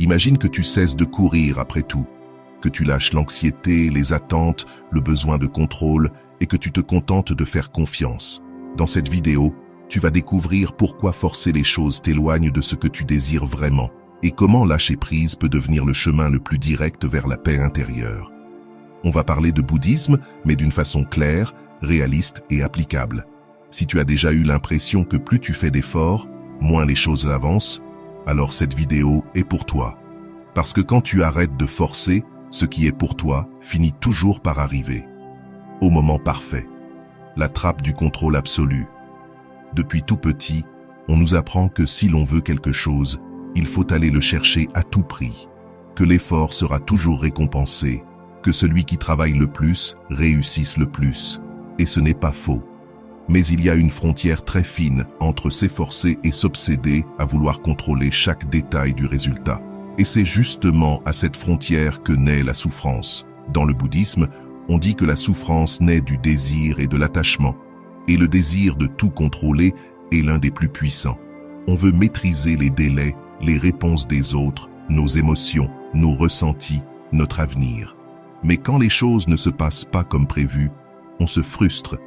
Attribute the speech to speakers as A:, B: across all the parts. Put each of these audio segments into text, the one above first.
A: Imagine que tu cesses de courir après tout, que tu lâches l'anxiété, les attentes, le besoin de contrôle et que tu te contentes de faire confiance. Dans cette vidéo, tu vas découvrir pourquoi forcer les choses t'éloigne de ce que tu désires vraiment et comment lâcher prise peut devenir le chemin le plus direct vers la paix intérieure. On va parler de bouddhisme, mais d'une façon claire, réaliste et applicable. Si tu as déjà eu l'impression que plus tu fais d'efforts, moins les choses avancent, alors cette vidéo est pour toi. Parce que quand tu arrêtes de forcer, ce qui est pour toi finit toujours par arriver. Au moment parfait. La trappe du contrôle absolu. Depuis tout petit, on nous apprend que si l'on veut quelque chose, il faut aller le chercher à tout prix, que l'effort sera toujours récompensé, que celui qui travaille le plus réussisse le plus. Et ce n'est pas faux. Mais il y a une frontière très fine entre s'efforcer et s'obséder à vouloir contrôler chaque détail du résultat. Et c'est justement à cette frontière que naît la souffrance. Dans le bouddhisme, on dit que la souffrance naît du désir et de l'attachement. Et le désir de tout contrôler est l'un des plus puissants. On veut maîtriser les délais, les réponses des autres, nos émotions, nos ressentis, notre avenir. Mais quand les choses ne se passent pas comme prévu, on se frustre.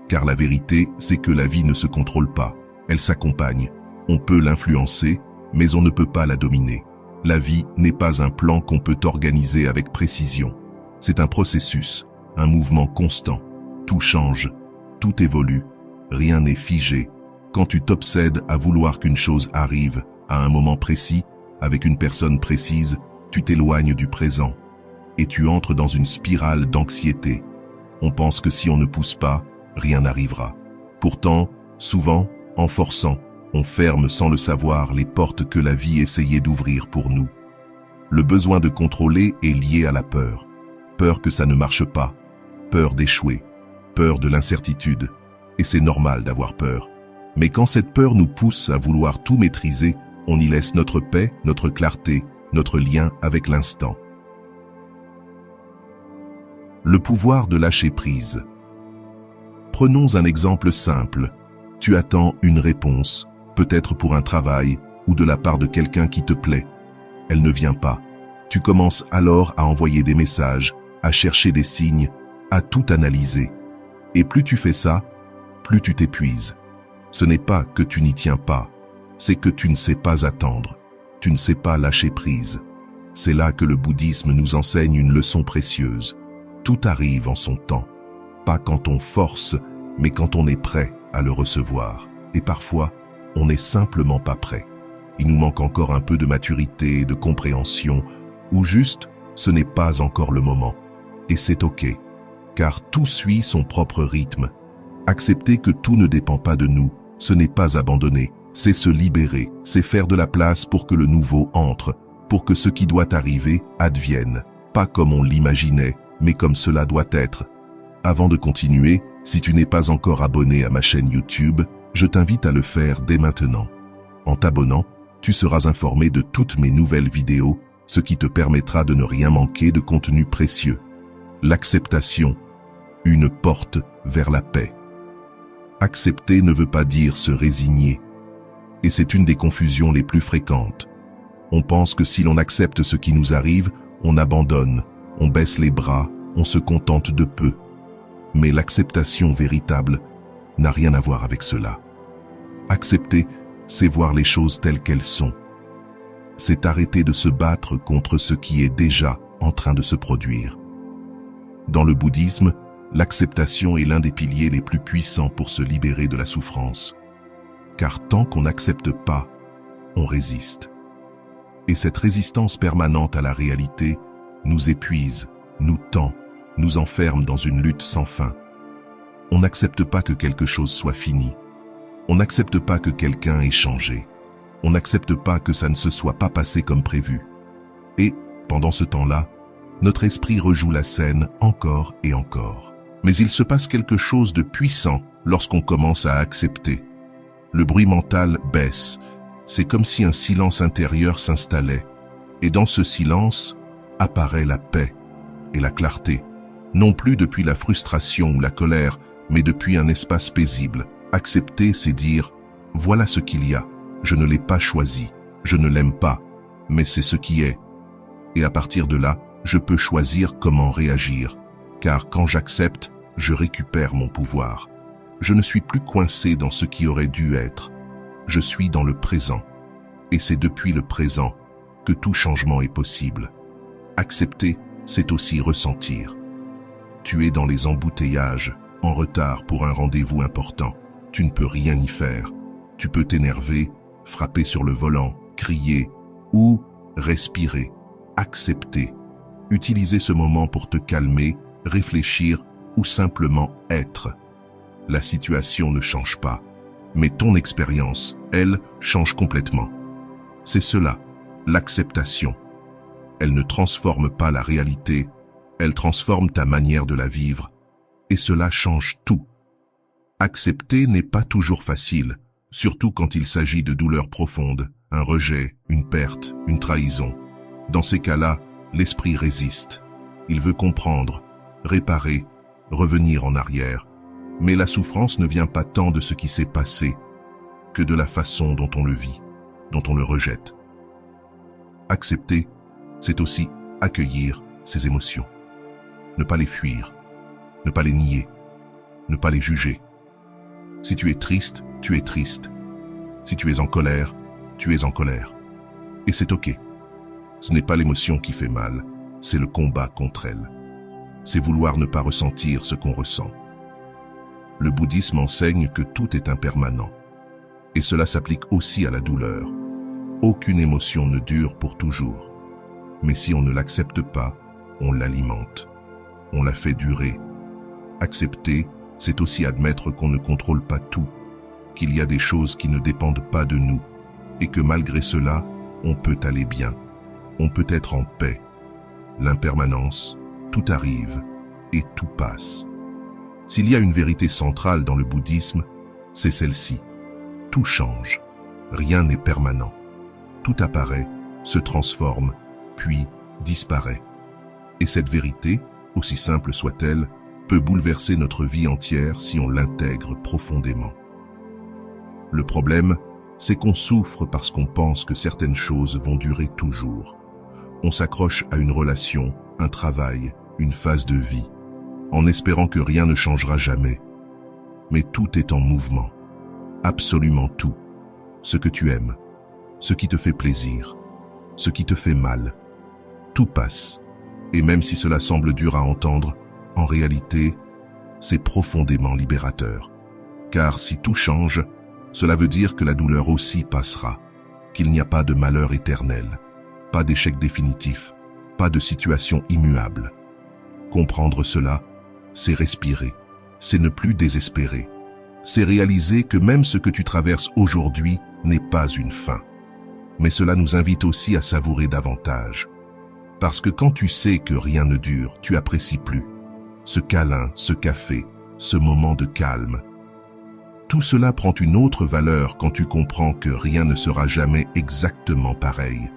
A: Car la vérité, c'est que la vie ne se contrôle pas, elle s'accompagne. On peut l'influencer, mais on ne peut pas la dominer. La vie n'est pas un plan qu'on peut organiser avec précision. C'est un processus, un mouvement constant. Tout change, tout évolue, rien n'est figé. Quand tu t'obsèdes à vouloir qu'une chose arrive à un moment précis, avec une personne précise, tu t'éloignes du présent et tu entres dans une spirale d'anxiété. On pense que si on ne pousse pas, rien n'arrivera. Pourtant, souvent, en forçant, on ferme sans le savoir les portes que la vie essayait d'ouvrir pour nous. Le besoin de contrôler est lié à la peur. Peur que ça ne marche pas, peur d'échouer, peur de l'incertitude. Et c'est normal d'avoir peur. Mais quand cette peur nous pousse à vouloir tout maîtriser, on y laisse notre paix, notre clarté, notre lien avec l'instant. Le pouvoir de lâcher prise. Prenons un exemple simple. Tu attends une réponse, peut-être pour un travail ou de la part de quelqu'un qui te plaît. Elle ne vient pas. Tu commences alors à envoyer des messages, à chercher des signes, à tout analyser. Et plus tu fais ça, plus tu t'épuises. Ce n'est pas que tu n'y tiens pas, c'est que tu ne sais pas attendre. Tu ne sais pas lâcher prise. C'est là que le bouddhisme nous enseigne une leçon précieuse. Tout arrive en son temps. Pas quand on force, mais quand on est prêt à le recevoir. Et parfois, on n'est simplement pas prêt. Il nous manque encore un peu de maturité, de compréhension, ou juste, ce n'est pas encore le moment. Et c'est ok, car tout suit son propre rythme. Accepter que tout ne dépend pas de nous, ce n'est pas abandonner, c'est se libérer, c'est faire de la place pour que le nouveau entre, pour que ce qui doit arriver advienne, pas comme on l'imaginait, mais comme cela doit être. Avant de continuer, si tu n'es pas encore abonné à ma chaîne YouTube, je t'invite à le faire dès maintenant. En t'abonnant, tu seras informé de toutes mes nouvelles vidéos, ce qui te permettra de ne rien manquer de contenu précieux. L'acceptation, une porte vers la paix. Accepter ne veut pas dire se résigner. Et c'est une des confusions les plus fréquentes. On pense que si l'on accepte ce qui nous arrive, on abandonne, on baisse les bras, on se contente de peu. Mais l'acceptation véritable n'a rien à voir avec cela. Accepter, c'est voir les choses telles qu'elles sont. C'est arrêter de se battre contre ce qui est déjà en train de se produire. Dans le bouddhisme, l'acceptation est l'un des piliers les plus puissants pour se libérer de la souffrance. Car tant qu'on n'accepte pas, on résiste. Et cette résistance permanente à la réalité nous épuise, nous tend, nous enferme dans une lutte sans fin. On n'accepte pas que quelque chose soit fini. On n'accepte pas que quelqu'un ait changé. On n'accepte pas que ça ne se soit pas passé comme prévu. Et, pendant ce temps-là, notre esprit rejoue la scène encore et encore. Mais il se passe quelque chose de puissant lorsqu'on commence à accepter. Le bruit mental baisse. C'est comme si un silence intérieur s'installait. Et dans ce silence, apparaît la paix et la clarté. Non plus depuis la frustration ou la colère, mais depuis un espace paisible. Accepter, c'est dire « Voilà ce qu'il y a. Je ne l'ai pas choisi. Je ne l'aime pas. mais c'est ce qui est. Et à partir de là, je peux choisir comment réagir, car quand j'accepte, je récupère mon pouvoir. Je ne suis plus coincé dans ce qui aurait dû être. Je suis dans le présent. Et c'est depuis le présent que tout changement est possible. Accepter, c'est aussi ressentir. Tu es dans les embouteillages, en retard pour un rendez-vous important. Tu ne peux rien y faire. Tu peux t'énerver, frapper sur le volant, crier ou respirer. Accepter. Utiliser ce moment pour te calmer, réfléchir ou simplement être. La situation ne change pas, mais ton expérience, elle, change complètement. C'est cela, l'acceptation. Elle ne transforme pas la réalité, elle transforme ta manière de la vivre, et cela change tout. Accepter n'est pas toujours facile, surtout quand il s'agit de douleurs profondes, un rejet, une perte, une trahison. Dans ces cas-là, l'esprit résiste. Il veut comprendre, réparer, revenir en arrière. Mais la souffrance ne vient pas tant de ce qui s'est passé que de la façon dont on le vit, dont on le rejette. Accepter, c'est aussi accueillir ses émotions. Ne pas les fuir, ne pas les nier, ne pas les juger. Si tu es triste, tu es triste. Si tu es en colère, tu es en colère. Et c'est ok. Ce n'est pas l'émotion qui fait mal, c'est le combat contre elle. C'est vouloir ne pas ressentir ce qu'on ressent. Le bouddhisme enseigne que tout est impermanent. Et cela s'applique aussi à la douleur. Aucune émotion ne dure pour toujours. Mais si on ne l'accepte pas, on l'alimente. On la fait durer. Accepter, c'est aussi admettre qu'on ne contrôle pas tout, qu'il y a des choses qui ne dépendent pas de nous, et que malgré cela, on peut aller bien. On peut être en paix. L'impermanence, tout arrive et tout passe. S'il y a une vérité centrale dans le bouddhisme, c'est celle-ci. Tout change, rien n'est permanent. Tout apparaît, se transforme, puis disparaît. Et cette vérité, aussi simple soit-elle, peut bouleverser notre vie entière si on l'intègre profondément. Le problème, c'est qu'on souffre parce qu'on pense que certaines choses vont durer toujours. On s'accroche à une relation, un travail, une phase de vie, en espérant que rien ne changera jamais. Mais tout est en mouvement, absolument tout. Ce que tu aimes, ce qui te fait plaisir, ce qui te fait mal, tout passe. Et même si cela semble dur à entendre, en réalité, c'est profondément libérateur. Car si tout change, cela veut dire que la douleur aussi passera, qu'il n'y a pas de malheur éternel, pas d'échec définitif, pas de situation immuable. Comprendre cela, c'est respirer, c'est ne plus désespérer, c'est réaliser que même ce que tu traverses aujourd'hui n'est pas une fin. Mais cela nous invite aussi à savourer davantage. Parce que quand tu sais que rien ne dure, tu apprécies plus ce câlin, ce café, ce moment de calme. Tout cela prend une autre valeur quand tu comprends que rien ne sera jamais exactement pareil.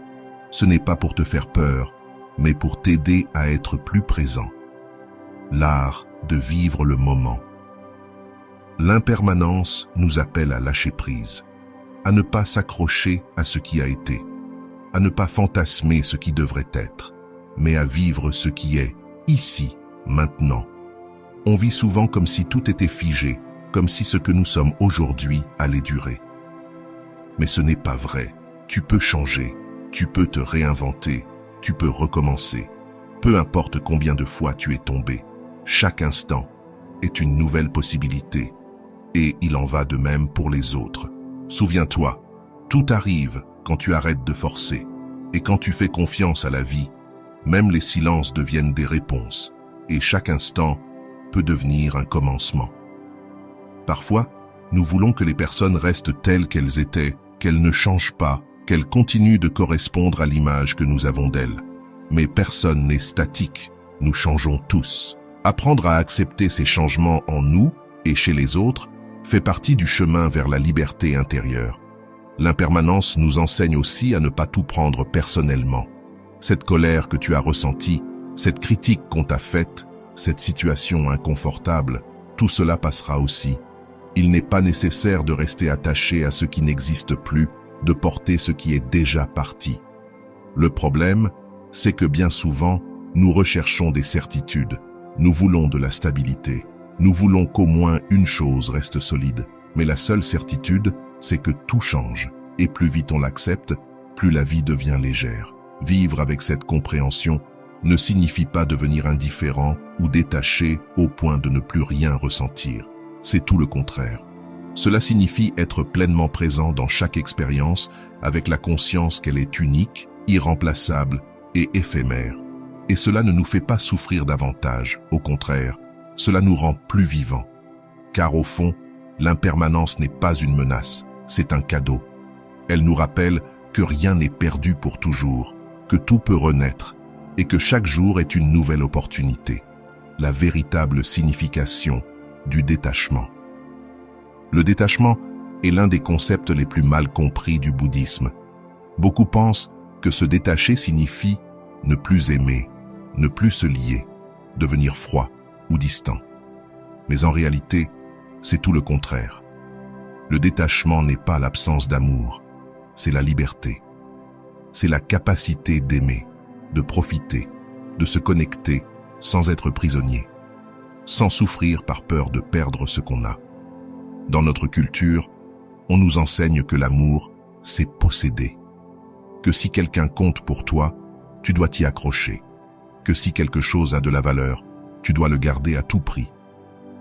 A: Ce n'est pas pour te faire peur, mais pour t'aider à être plus présent. L'art de vivre le moment. L'impermanence nous appelle à lâcher prise, à ne pas s'accrocher à ce qui a été, à ne pas fantasmer ce qui devrait être, mais à vivre ce qui est, ici, maintenant. On vit souvent comme si tout était figé, comme si ce que nous sommes aujourd'hui allait durer. Mais ce n'est pas vrai. Tu peux changer, tu peux te réinventer, tu peux recommencer. Peu importe combien de fois tu es tombé, chaque instant est une nouvelle possibilité. Et il en va de même pour les autres. Souviens-toi, tout arrive quand tu arrêtes de forcer. Et quand tu fais confiance à la vie, même les silences deviennent des réponses. Et chaque instant peut devenir un commencement. Parfois, nous voulons que les personnes restent telles qu'elles étaient, qu'elles ne changent pas, qu'elles continuent de correspondre à l'image que nous avons d'elles. Mais personne n'est statique, nous changeons tous. Apprendre à accepter ces changements en nous et chez les autres fait partie du chemin vers la liberté intérieure. L'impermanence nous enseigne aussi à ne pas tout prendre personnellement. Cette colère que tu as ressentie, cette critique qu'on t'a faite, cette situation inconfortable, tout cela passera aussi. Il n'est pas nécessaire de rester attaché à ce qui n'existe plus, de porter ce qui est déjà parti. Le problème, c'est que bien souvent, nous recherchons des certitudes. Nous voulons de la stabilité. Nous voulons qu'au moins une chose reste solide. Mais la seule certitude, c'est que tout change. Et plus vite on l'accepte, plus la vie devient légère. Vivre avec cette compréhension ne signifie pas devenir indifférent ou détaché au point de ne plus rien ressentir. C'est tout le contraire. Cela signifie être pleinement présent dans chaque expérience avec la conscience qu'elle est unique, irremplaçable et éphémère. Et cela ne nous fait pas souffrir davantage, au contraire, cela nous rend plus vivants. Car au fond, l'impermanence n'est pas une menace, c'est un cadeau. Elle nous rappelle que rien n'est perdu pour toujours, que tout peut renaître et que chaque jour est une nouvelle opportunité. La véritable signification du détachement. Le détachement est l'un des concepts les plus mal compris du bouddhisme. Beaucoup pensent que se détacher signifie ne plus aimer, ne plus se lier, devenir froid ou distant. Mais en réalité, c'est tout le contraire. Le détachement n'est pas l'absence d'amour, c'est la liberté. C'est la capacité d'aimer, de profiter, de se connecter sans être prisonnier, sans souffrir par peur de perdre ce qu'on a. Dans notre culture, on nous enseigne que l'amour, c'est posséder. Que si quelqu'un compte pour toi, tu dois t'y accrocher. Que si quelque chose a de la valeur, tu dois le garder à tout prix.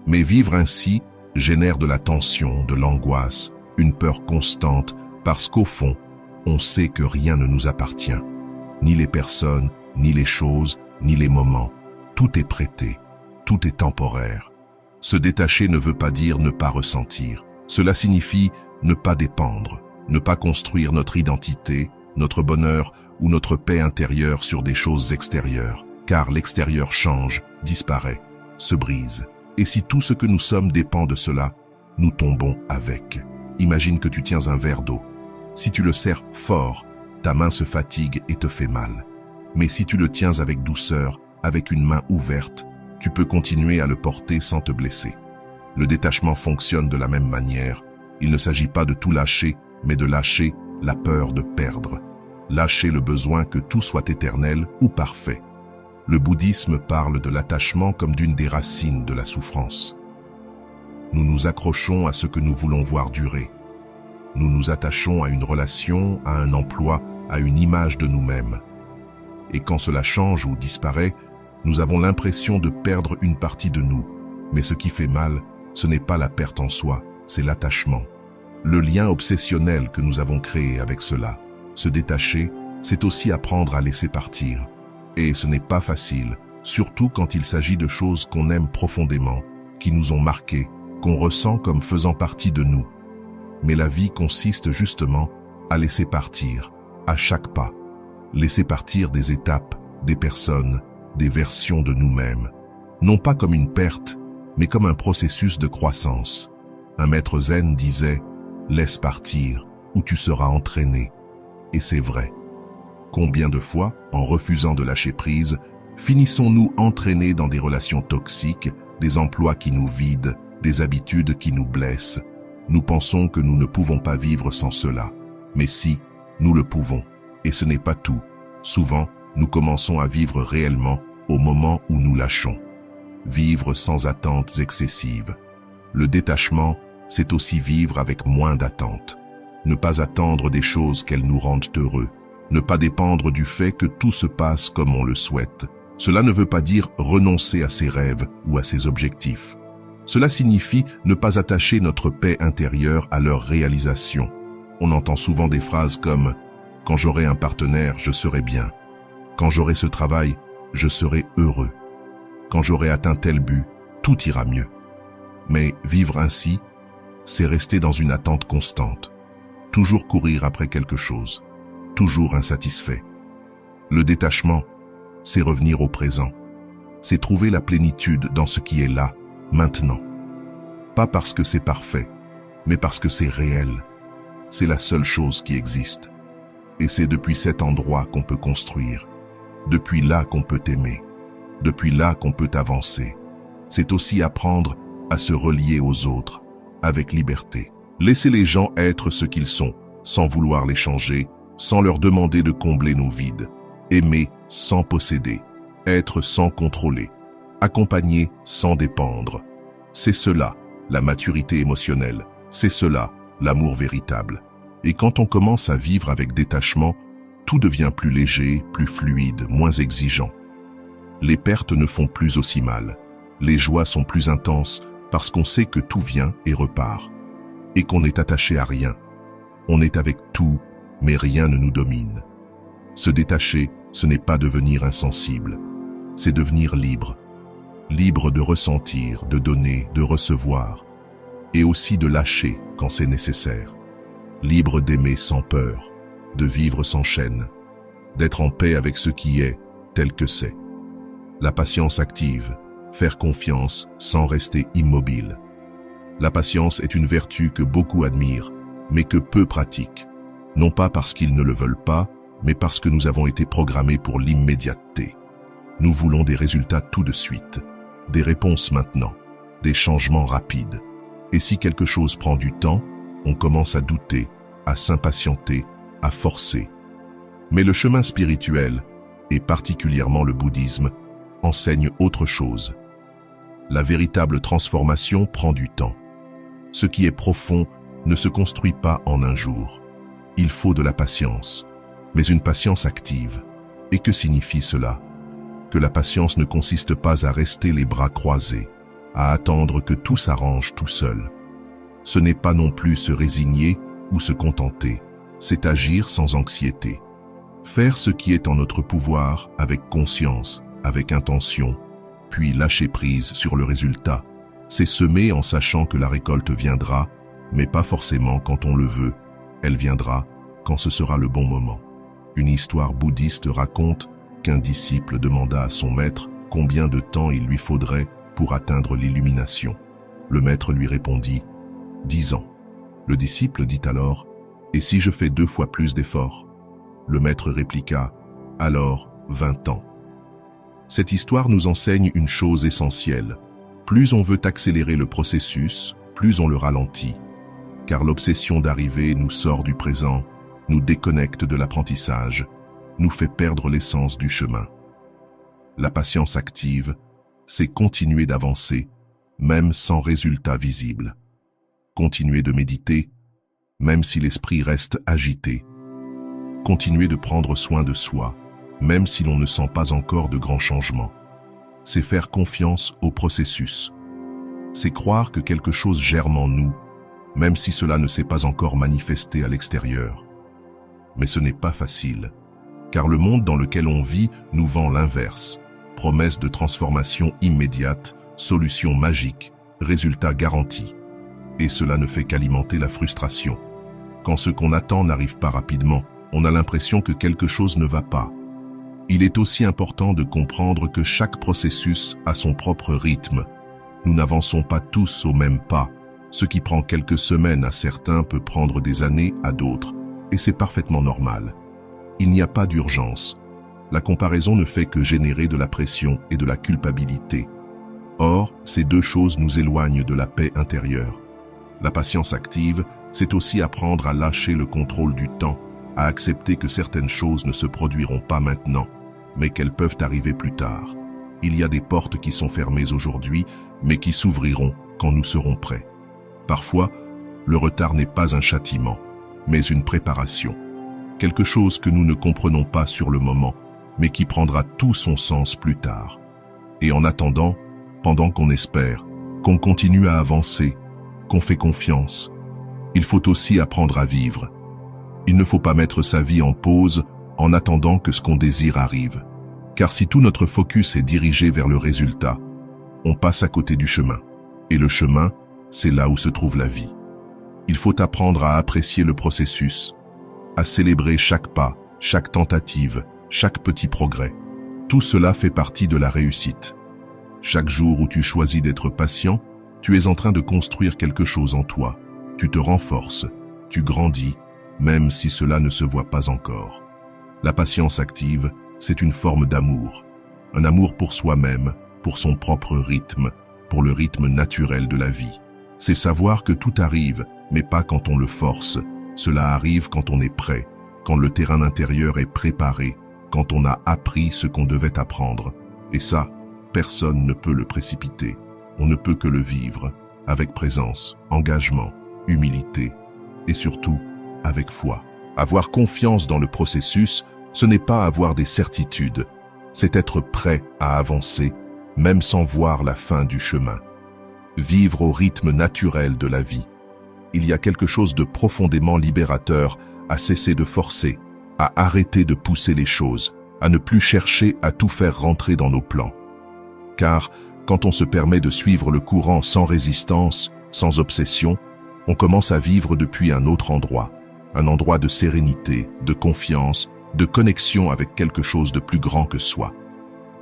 A: Mais vivre ainsi génère de la tension, de l'angoisse, une peur constante, parce qu'au fond, on sait que rien ne nous appartient. Ni les personnes, ni les choses, ni les moments. Tout est prêté, tout est temporaire. Se détacher ne veut pas dire ne pas ressentir. Cela signifie ne pas dépendre, ne pas construire notre identité, notre bonheur ou notre paix intérieure sur des choses extérieures. Car l'extérieur change, disparaît, se brise. Et si tout ce que nous sommes dépend de cela, nous tombons avec. Imagine que tu tiens un verre d'eau. Si tu le serres fort, ta main se fatigue et te fait mal. Mais si tu le tiens avec douceur, avec une main ouverte, tu peux continuer à le porter sans te blesser. Le détachement fonctionne de la même manière. Il ne s'agit pas de tout lâcher, mais de lâcher la peur de perdre. Lâcher le besoin que tout soit éternel ou parfait. Le bouddhisme parle de l'attachement comme d'une des racines de la souffrance. Nous nous accrochons à ce que nous voulons voir durer. Nous nous attachons à une relation, à un emploi, à une image de nous-mêmes. Et quand cela change ou disparaît, nous avons l'impression de perdre une partie de nous. Mais ce qui fait mal, ce n'est pas la perte en soi, c'est l'attachement. Le lien obsessionnel que nous avons créé avec cela. Se détacher, c'est aussi apprendre à laisser partir. Et ce n'est pas facile, surtout quand il s'agit de choses qu'on aime profondément, qui nous ont marqués, qu'on ressent comme faisant partie de nous. Mais la vie consiste justement à laisser partir, à chaque pas. Laisser partir des étapes, des personnes, des versions de nous-mêmes. Non pas comme une perte, mais comme un processus de croissance. Un maître zen disait « Laisse partir, ou tu seras entraîné ». Et c'est vrai. Combien de fois, en refusant de lâcher prise, finissons-nous entraînés dans des relations toxiques, des emplois qui nous vident, des habitudes qui nous blessent? Nous pensons que nous ne pouvons pas vivre sans cela. Mais si, nous le pouvons. Et ce n'est pas tout. Souvent, nous commençons à vivre réellement au moment où nous lâchons. Vivre sans attentes excessives. Le détachement, c'est aussi vivre avec moins d'attentes. Ne pas attendre des choses qu'elles nous rendent heureux. Ne pas dépendre du fait que tout se passe comme on le souhaite. Cela ne veut pas dire renoncer à ses rêves ou à ses objectifs. Cela signifie ne pas attacher notre paix intérieure à leur réalisation. On entend souvent des phrases comme « Quand j'aurai un partenaire, je serai bien. Quand j'aurai ce travail, je serai heureux. Quand j'aurai atteint tel but, tout ira mieux. » Mais vivre ainsi, c'est rester dans une attente constante. Toujours courir après quelque chose. Toujours insatisfait. Le détachement, c'est revenir au présent. C'est trouver la plénitude dans ce qui est là, maintenant. Pas parce que c'est parfait, mais parce que c'est réel. C'est la seule chose qui existe. Et c'est depuis cet endroit qu'on peut construire. Depuis là qu'on peut aimer. Depuis là qu'on peut avancer. C'est aussi apprendre à se relier aux autres, avec liberté. Laisser les gens être ce qu'ils sont, sans vouloir les changer, sans leur demander de combler nos vides, aimer sans posséder, être sans contrôler, accompagner sans dépendre. C'est cela, la maturité émotionnelle, c'est cela, l'amour véritable. Et quand on commence à vivre avec détachement, tout devient plus léger, plus fluide, moins exigeant. Les pertes ne font plus aussi mal. Les joies sont plus intenses parce qu'on sait que tout vient et repart. Et qu'on n'est attaché à rien. On est avec tout, mais rien ne nous domine. Se détacher, ce n'est pas devenir insensible. C'est devenir libre. Libre de ressentir, de donner, de recevoir. Et aussi de lâcher quand c'est nécessaire. Libre d'aimer sans peur, de vivre sans chaîne, d'être en paix avec ce qui est, tel que c'est. La patience active, faire confiance sans rester immobile. La patience est une vertu que beaucoup admirent, mais que peu pratiquent. Non pas parce qu'ils ne le veulent pas, mais parce que nous avons été programmés pour l'immédiateté. Nous voulons des résultats tout de suite, des réponses maintenant, des changements rapides. Et si quelque chose prend du temps, on commence à douter, à s'impatienter, à forcer. Mais le chemin spirituel, et particulièrement le bouddhisme, enseigne autre chose. La véritable transformation prend du temps. Ce qui est profond ne se construit pas en un jour. Il faut de la patience, mais une patience active. Et que signifie cela? Que la patience ne consiste pas à rester les bras croisés, à attendre que tout s'arrange tout seul. Ce n'est pas non plus se résigner ou se contenter, c'est agir sans anxiété. Faire ce qui est en notre pouvoir avec conscience, avec intention, puis lâcher prise sur le résultat. C'est semer en sachant que la récolte viendra, mais pas forcément quand on le veut. Elle viendra quand ce sera le bon moment. Une histoire bouddhiste raconte qu'un disciple demanda à son maître combien de temps il lui faudrait pour atteindre l'illumination. Le maître lui répondit « 10 ans ». Le disciple dit alors « Et si je fais 2 fois plus d'efforts ?» Le maître répliqua « Alors 20 ans ». Cette histoire nous enseigne une chose essentielle. Plus on veut accélérer le processus, plus on le ralentit. Car l'obsession d'arriver nous sort du présent, nous déconnecte de l'apprentissage, nous fait perdre l'essence du chemin. La patience active, c'est continuer d'avancer, même sans résultat visible. Continuer de méditer, même si l'esprit reste agité. Continuer de prendre soin de soi, même si l'on ne sent pas encore de grands changements. C'est faire confiance au processus. C'est croire que quelque chose germe en nous, même si cela ne s'est pas encore manifesté à l'extérieur. Mais ce n'est pas facile, car le monde dans lequel on vit nous vend l'inverse. Promesse de transformation immédiate, solution magique, résultat garanti. Et cela ne fait qu'alimenter la frustration. Quand ce qu'on attend n'arrive pas rapidement, on a l'impression que quelque chose ne va pas. Il est aussi important de comprendre que chaque processus a son propre rythme. Nous n'avançons pas tous au même pas. Ce qui prend quelques semaines à certains peut prendre des années à d'autres, et c'est parfaitement normal. Il n'y a pas d'urgence. La comparaison ne fait que générer de la pression et de la culpabilité. Or, ces deux choses nous éloignent de la paix intérieure. La patience active, c'est aussi apprendre à lâcher le contrôle du temps, à accepter que certaines choses ne se produiront pas maintenant, mais qu'elles peuvent arriver plus tard. Il y a des portes qui sont fermées aujourd'hui, mais qui s'ouvriront quand nous serons prêts. Parfois, le retard n'est pas un châtiment, mais une préparation. Quelque chose que nous ne comprenons pas sur le moment, mais qui prendra tout son sens plus tard. Et en attendant, pendant qu'on espère, qu'on continue à avancer, qu'on fait confiance, il faut aussi apprendre à vivre. Il ne faut pas mettre sa vie en pause en attendant que ce qu'on désire arrive. Car si tout notre focus est dirigé vers le résultat, on passe à côté du chemin. Et le chemin, c'est là où se trouve la vie. Il faut apprendre à apprécier le processus, à célébrer chaque pas, chaque tentative, chaque petit progrès. Tout cela fait partie de la réussite. Chaque jour où tu choisis d'être patient, tu es en train de construire quelque chose en toi. Tu te renforces, tu grandis, même si cela ne se voit pas encore. La patience active, c'est une forme d'amour. Un amour pour soi-même, pour son propre rythme, pour le rythme naturel de la vie. C'est savoir que tout arrive, mais pas quand on le force. Cela arrive quand on est prêt. quand le terrain intérieur est préparé, quand on a appris ce qu'on devait apprendre. Et ça, personne ne peut le précipiter. On ne peut que le vivre, avec présence, engagement, humilité, et surtout, avec foi. Avoir confiance dans le processus, ce n'est pas avoir des certitudes, c'est être prêt à avancer, même sans voir la fin du chemin. Vivre au rythme naturel de la vie. Il y a quelque chose de profondément libérateur à cesser de forcer, à arrêter de pousser les choses, à ne plus chercher à tout faire rentrer dans nos plans. Car, quand on se permet de suivre le courant sans résistance, sans obsession, on commence à vivre depuis un autre endroit, un endroit de sérénité, de confiance, de connexion avec quelque chose de plus grand que soi.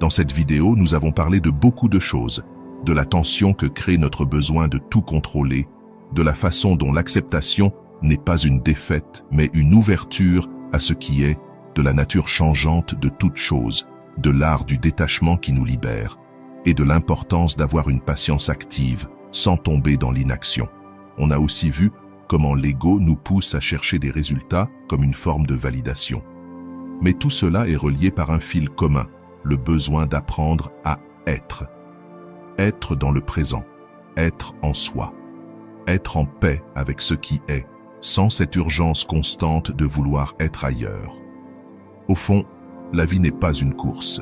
A: Dans cette vidéo, nous avons parlé de beaucoup de choses, de la tension que crée notre besoin de tout contrôler, de la façon dont l'acceptation n'est pas une défaite, mais une ouverture à ce qui est, de la nature changeante de toute chose, de l'art du détachement qui nous libère, et de l'importance d'avoir une patience active, sans tomber dans l'inaction. On a aussi vu comment l'ego nous pousse à chercher des résultats comme une forme de validation. Mais tout cela est relié par un fil commun, le besoin d'apprendre à être. Être dans le présent, être en soi, être en paix avec ce qui est, sans cette urgence constante de vouloir être ailleurs. Au fond, la vie n'est pas une course.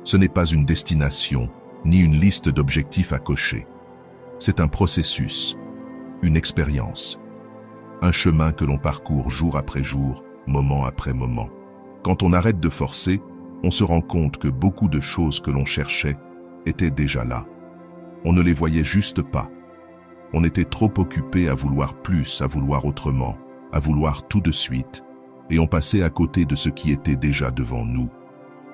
A: Ce n'est pas une destination, ni une liste d'objectifs à cocher. C'est un processus, une expérience, un chemin que l'on parcourt jour après jour, moment après moment. Quand on arrête de forcer, on se rend compte que beaucoup de choses que l'on cherchait étaient déjà là. On ne les voyait juste pas. On était trop occupé à vouloir plus, à vouloir autrement, à vouloir tout de suite, et on passait à côté de ce qui était déjà devant nous.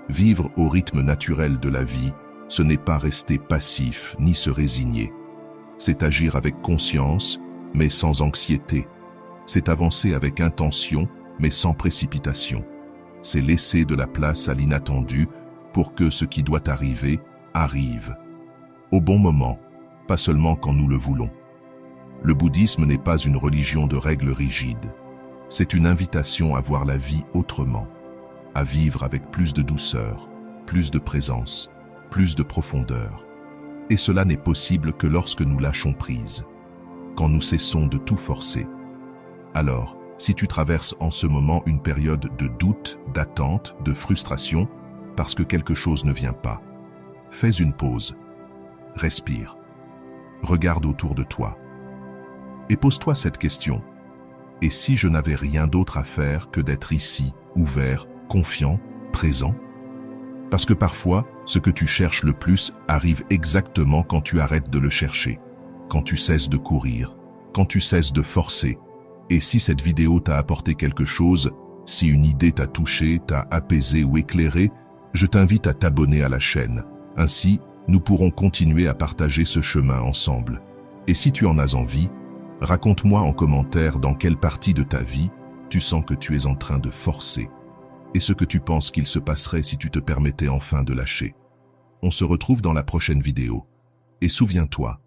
A: Vivre au rythme naturel de la vie, ce n'est pas rester passif ni se résigner. C'est agir avec conscience, mais sans anxiété. C'est avancer avec intention, mais sans précipitation. C'est laisser de la place à l'inattendu pour que ce qui doit arriver, arrive. Au bon moment, pas seulement quand nous le voulons. Le bouddhisme n'est pas une religion de règles rigides. C'est une invitation à voir la vie autrement, à vivre avec plus de douceur, plus de présence, plus de profondeur. Et cela n'est possible que lorsque nous lâchons prise, quand nous cessons de tout forcer. Alors, si tu traverses en ce moment une période de doute, d'attente, de frustration, parce que quelque chose ne vient pas, fais une pause, respire, regarde autour de toi, et pose-toi cette question. Et si je n'avais rien d'autre à faire que d'être ici, ouvert, confiant, présent? Parce que parfois, ce que tu cherches le plus arrive exactement quand tu arrêtes de le chercher, quand tu cesses de courir, quand tu cesses de forcer. Et si cette vidéo t'a apporté quelque chose, si une idée t'a touché, t'a apaisé ou éclairé, je t'invite à t'abonner à la chaîne. Ainsi, nous pourrons continuer à partager ce chemin ensemble. Et si tu en as envie, raconte-moi en commentaire dans quelle partie de ta vie tu sens que tu es en train de forcer et ce que tu penses qu'il se passerait si tu te permettais enfin de lâcher. On se retrouve dans la prochaine vidéo. Et souviens-toi,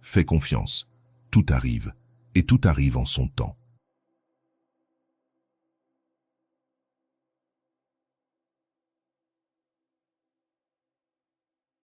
A: fais confiance, tout arrive, et tout arrive en son temps.